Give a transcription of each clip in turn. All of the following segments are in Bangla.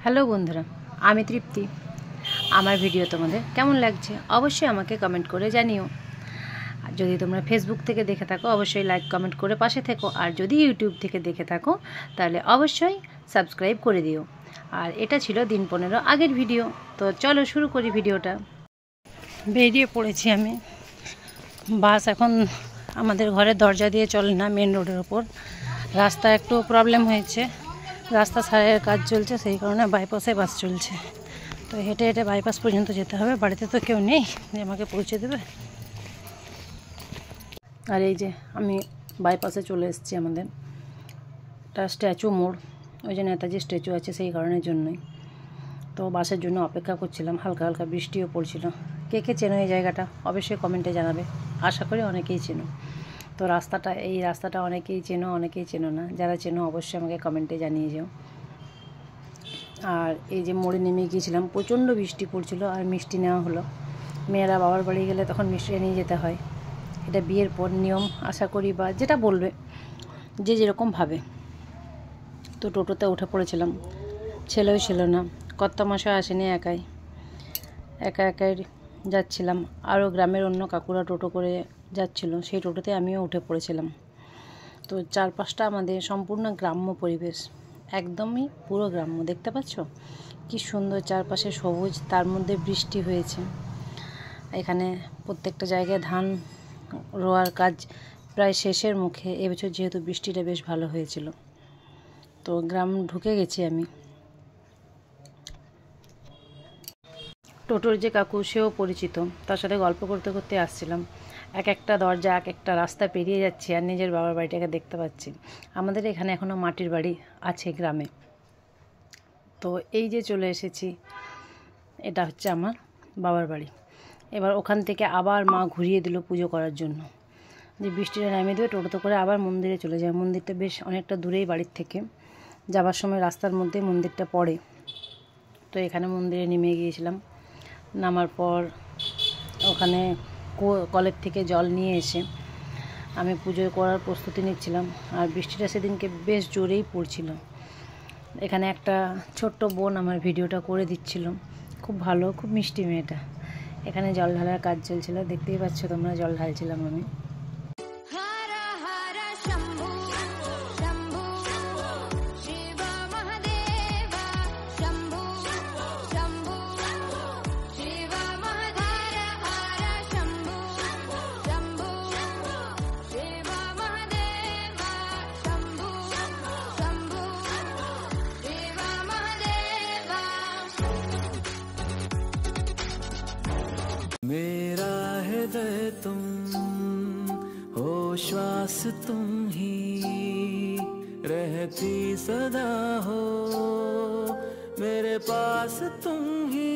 হ্যালো বন্ধুরা, আমি তৃপ্তি। আমার ভিডিও তোমাদের কেমন লাগছে অবশ্যই আমাকে কমেন্ট করে জানিও। আর যদি তোমরা ফেসবুক থেকে দেখে থাকো অবশ্যই লাইক কমেন্ট করে পাশে থেকো, আর যদি ইউটিউব থেকে দেখে থাকো তাহলে অবশ্যই সাবস্ক্রাইব করে দিও। আর এটা ছিল দিন 15 আগের ভিডিও। তো চলো শুরু করি ভিডিওটা। বেরিয়ে পড়েছি আমি। বাস এখন আমাদের ঘরের দরজা দিয়ে চলে না, মেন রোডের ওপর। রাস্তা একটু প্রবলেম হয়েছে, রাস্তা সারের কাজ চলছে, সেই কারণে বাইপাসে বাস চলছে। তো হেঁটে হেঁটে বাইপাস পর্যন্ত যেতে হবে। বাড়িতে তো কেউ নেই যে আমাকে পৌঁছে দেবে। আর এই যে আমি বাইপাসে চলে এসেছি। আমাদের একটা স্ট্যাচু মোড়, ওই যে নেতাজি স্ট্যাচু আছে, সেই কারণের জন্যই। তো বাসের জন্য অপেক্ষা করছিলাম। হালকা হালকা বৃষ্টিও পড়ছিল। কে কে চেনো এই জায়গাটা অবশ্যই কমেন্টে জানাবে। আশা করি অনেকেই চেনো। তো এই রাস্তাটা অনেকেই চেনো, অনেকেই চেনো না। যারা চেনো অবশ্যই আমাকে কমেন্টে জানিয়ে যাও। আর এই যে মোড়ে নেমে গিয়েছিলাম, প্রচণ্ড বৃষ্টি পড়ছিল আর মিষ্টি নেওয়া হলো। মেয়েরা বাবার বাড়ি গেলে তখন মিষ্টি নিয়ে যেতে হয়, এটা বিয়ের পর নিয়ম আশা করি, বা যেটা বলবে যে যেরকম ভাবে। তো টোটোতে উঠে পড়েছিলাম, ছেলেও ছিল না, কর্তামশাই আসেনি, একাই যাচ্ছিলাম। আরও গ্রামের অন্য কাকুরা টোটো করে যাচ্ছিল, সেই টোটোতে আমিও উঠে পড়েছিলাম। তো চারপাশটা আমাদের সম্পূর্ণ গ্রাম্য পরিবেশ, একদমই পুরো গ্রাম্য। দেখতে পাচ্ছ কি সুন্দর চারপাশে সবুজ, তার মধ্যে বৃষ্টি হয়েছে। এখানে প্রত্যেকটা জায়গায় ধান রোয়ার কাজ প্রায় শেষের মুখে। এবছর যেহেতু বৃষ্টিটা বেশ ভালো হয়েছিল, তো গ্রাম ঢুকে গেছি আমি। টোটোর যে কাকু, সেও পরিচিত, তার সাথে গল্প করতে করতে আসছিলাম। এক একটা দরজা, এক একটা রাস্তা পেরিয়ে যাচ্ছি আর নিজের বাবার বাড়িটাকে দেখতে পাচ্ছি। আমাদের এখানে এখনও মাটির বাড়ি আছে গ্রামে। তো এই যে চলে এসেছি, এটা হচ্ছে আমার বাবার বাড়ি। এবার ওখান থেকে আবার মা ঘুরিয়ে দিল পুজো করার জন্য, যে বৃষ্টিটা নামিয়ে দেবে, টোটোতে করে আবার মন্দিরে চলে যায়। মন্দিরটা বেশ অনেকটা দূরেই বাড়ির থেকে, যাবার সময় রাস্তার মধ্যে মন্দিরটা পড়ে। তো এখানে মন্দিরে নেমে গিয়েছিলাম। নামার পর ওখানে কলের থেকে জল নিয়ে এসে আমি পুজো করার প্রস্তুতি নিচ্ছিলাম। আর বৃষ্টিটা সেদিনকে বেশ জোরেই পড়ছিল। এখানে একটা ছোট্ট বোন আমার ভিডিওটা করে দিচ্ছিল, খুব ভালো, খুব মিষ্টি মেয়েটা। এখানে জল ঢালার কাজ চলছিল, দেখতেই পাচ্ছ তোমরা, জল ঢালছিলাম আমি। मेरा हृदय तुम हो, श्वास तुम ही, रहती सदा हो मेरे पास तुम ही।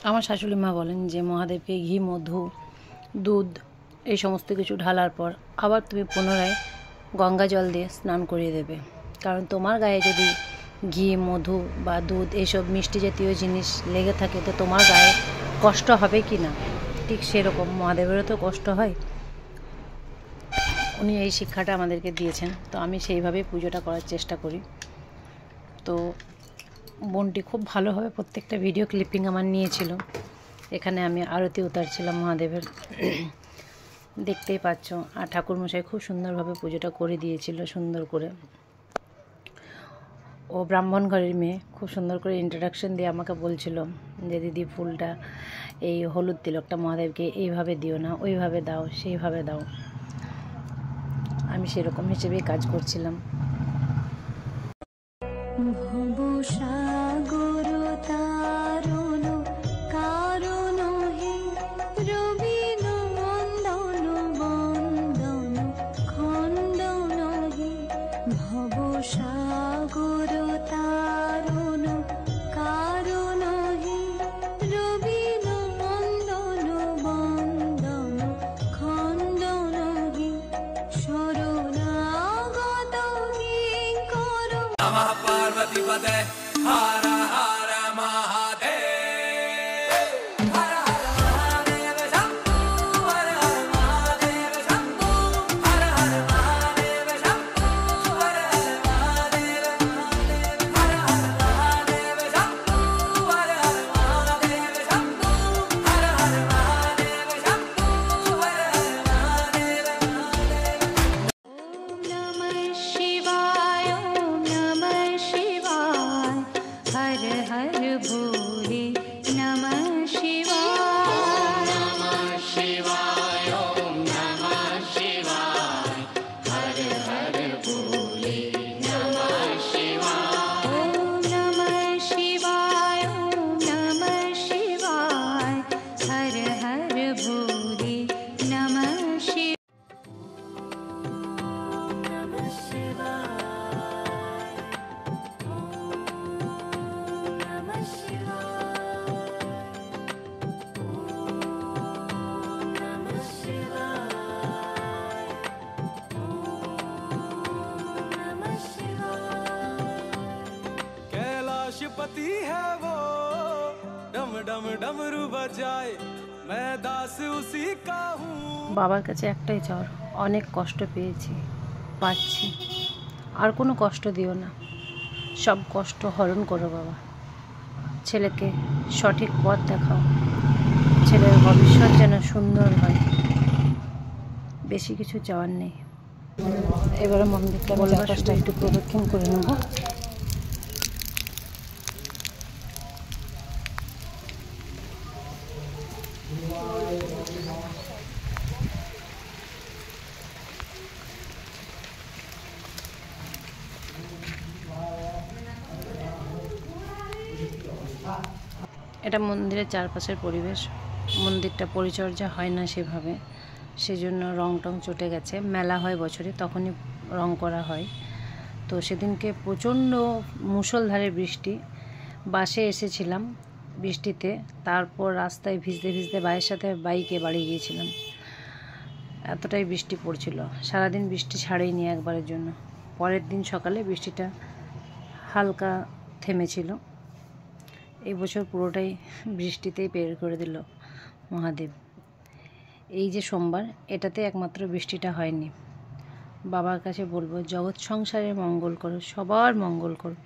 আমার শাশুড়ি মা বলেন যে মহাদেবকে ঘি, মধু, দুধ এই সমস্ত কিছু ঢালার পর আবার তুমি পুনরায় গঙ্গা জল দিয়ে স্নান করিয়ে দেবে। কারণ তোমার গায়ে যদি ঘি, মধু বা দুধ এইসব মিষ্টি জাতীয় জিনিস লেগে থাকে, তো তোমার গায়ে কষ্ট হবে কি না, ঠিক সেরকম মহাদেবেরও তো কষ্ট হয়। উনি এই শিক্ষাটা আমাদেরকে দিয়েছেন। তো আমি সেইভাবেই পুজোটা করার চেষ্টা করি। তো বোনটি খুব ভালোভাবে প্রত্যেকটা ভিডিও ক্লিপিং আমার নিয়েছিল। এখানে আমি আরতি উতারছিলাম মহাদেবের, দেখতেই পাচ্ছ। আর ঠাকুরমশাই খুব সুন্দরভাবে পুজোটা করে দিয়েছিল, সুন্দর করে। ও ব্রাহ্মণ ঘরের মেয়ে, খুব সুন্দর করে ইন্ট্রোডাকশন দিয়ে আমাকে বলছিল যে দিদি, ফুলটা, এই হলুদ তিলকটা মহাদেবকে এইভাবে দিও না, ওইভাবে দাও, সেইভাবে দাও। আমি সেরকম হিসেবেই কাজ করছিলাম। শরণাগত हर हर भोले नमः शिवाय। नमः शिवाय ओम नमः शिवाय हर हर भोले नमः शिवाय। ओम नमः शिवाय ओम नमः शिवाय हर हर भोले नमः शिवाय। कैलाशपति है वो डम डम डमरू बजाए मैं दास उसी का हूँ। বাবার কাছে একটাই চাওয়ার, অনেক কষ্ট পেয়েছি, পাচ্ছি, আর কোনো কষ্ট দিও না, সব কষ্ট হরণ করো বাবা। ছেলেকে সঠিক পথ দেখাও, ছেলের ভবিষ্যৎ যেন সুন্দর হয়, বেশি কিছু চাওয়ার নেই। এবারে মন্দিরটা চারপাশটা একটু প্রদক্ষিণ করে নেব। এটা মন্দিরের চারপাশের পরিবেশ। মন্দিরটা পরিচর্যা হয় না সেভাবে, সেজন্য রং টং চটে গেছে। মেলা হয় বছরে, তখনই রং করা হয়। তো সেদিনকে প্রচণ্ড মুষলধারে বৃষ্টি, বাসে এসেছিলাম বৃষ্টিতে, তারপর রাস্তায় ভিজতে ভিজতে ভাইয়ের সাথে বাইকে বাড়ি গিয়েছিলাম। এতটাই বৃষ্টি পড়ছিল, সারাদিন বৃষ্টি ছাড়েইনি একবারের জন্য। পরের দিন সকালে বৃষ্টিটা হালকা থেমেছিল। এই বছর পুরোটাই বৃষ্টিতেই বের করে দিল মহাদেব। এই যে সোমবার, এটাতে একমাত্র বৃষ্টিটা হয়নি। বাবার কাছে বলবো, জগৎ সংসারের মঙ্গল করো, সবার মঙ্গল করো,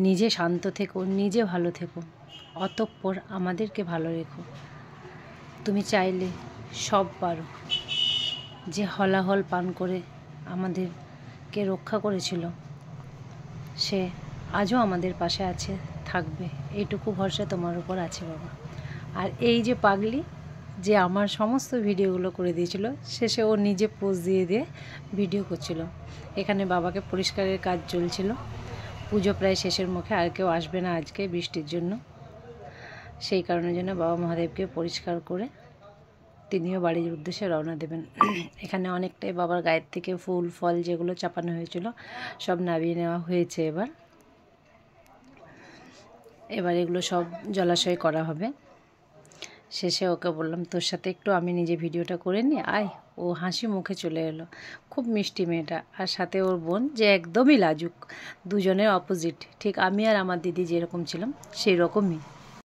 নিজে শান্ত থেকো, নিজে ভালো থেকো, অতঃপর আমাদেরকে ভালো রেখো। তুমি চাইলে সব পারো। যে হলাহল পান করে আমাদেরকে রক্ষা করেছিল, সে আজও আমাদের পাশে আছে, থাকবে, এইটুকু ভরসা তোমার উপর আছে বাবা। আর এই যে পাগলি, যে আমার সমস্ত ভিডিওগুলো করে দিয়েছিল, শেষে ও নিজে পোজ দিয়ে দিয়ে ভিডিও করছিল। এখানে বাবাকে পরিষ্কারের কাজ চলছিল, পুজো প্রায় শেষের মুখে, আর কেউ আসবে না আজকে বৃষ্টির জন্য। সেই কারণের জন্য বাবা মহাদেবকে পরিষ্কার করে তিনিও বাড়ির উদ্দেশ্যে রওনা দেবেন। এখানে অনেকটাই বাবার গায়ের থেকে ফুল ফল যেগুলো চাপানো হয়েছিল সব নামিয়ে নেওয়া হয়েছে। এবার এগুলো সব জলাশয় করা হবে। শেষে ওকে বললাম, তোর সাথে একটু আমি নিজে ভিডিওটা করে নিই, আয়। ও হাসি মুখে চলে এলো। খুব মিষ্টি মেয়েটা, আর সাথে ওর বোন যে একদমই লাজুক, দুজনের অপোজিট, ঠিক আমি আর আমার দিদি যেরকম ছিলাম সেই রকমই।